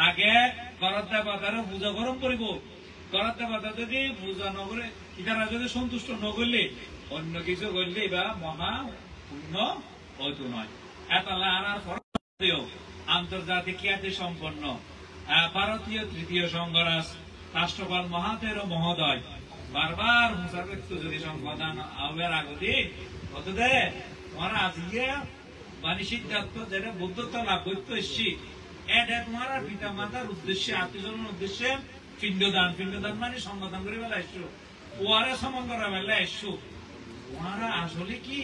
আগে ঘরের দেবতার পূজা গরম করিব, ঘরের দেবতা যদি পূজা নগরে ইতারা যদি সন্তুষ্ট নগরলে অন্য কিছু করলে বা মহা পূর্ণ হইতো নয়। এতলা আনার ফরতেও আন্তর্জাতিক খ্যাতি সম্পন্ন ভারতীয় তৃতীয় সংঘরাজ রাষ্ট্রপাল মহাতের মহোদয় বারবার মুসার ব্যক্তি যদি সংবিধান আহ্বের আগতি হত দে তোমার আজকে মানে সিদ্ধান্ত যেটা বুদ্ধত্ব লাভ করতে এসছি এটা তোমার পিতা মাতার উদ্দেশ্যে আত্মীয়জনের উদ্দেশ্যে পিণ্ডদান মানে সম্বোধন করে বেলা এসছো ওয়ারে সমান করা বেলা এসছো ওনারা আসলে কি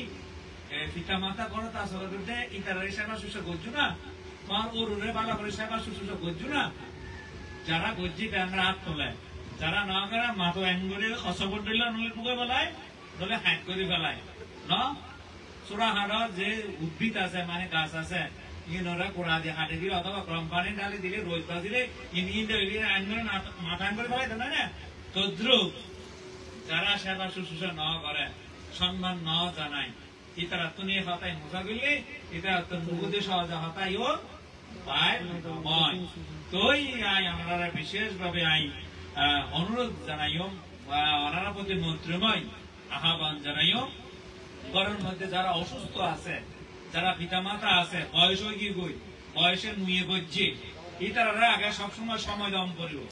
পিতা মাতা করো তা আসলে ইতারা সেবা শুশ্রূষা করছো না, তোমার অরুণে বালা করে সেবা শুশ্রূষা করছো না। যারা গজ্জি ব্যাংরা হাত তোলে, যারা না করে মাথা ব্যাং করে অসবর দিল নলে টুকে বেলায় নলে হাত করে বেলায় ন চোরা হাড় যে উদ্ভিদ আছে মানে গাছ আছে ইনরা কোড়া দিয়ে হাটে দিলে অথবা গরম পানি ডালে দিলে রোজ বা দিলে মাথা করে ফেলাই দেয় না। তদ্রুপ যারা সেবা শুশ্রূষা ন করে সম্মান ন জানায় ইতারা তো নিয়ে হতাই মজা করলে ইতারা তো মুখে সহজে হতাইও পায় নয়। তোই আমরা বিশেষ ভাবে অনুরোধ জানাইও ওনারা প্রতি মন্ত্রময় আহ্বান জানাইও ঘরের মধ্যে যারা অসুস্থ আছে, যারা পিতামাতা আছে বয়স হয়ে গিয়ে বয়সে নুয়ে গজ্জে ইতারা আগে সবসময় সময় দম করিব।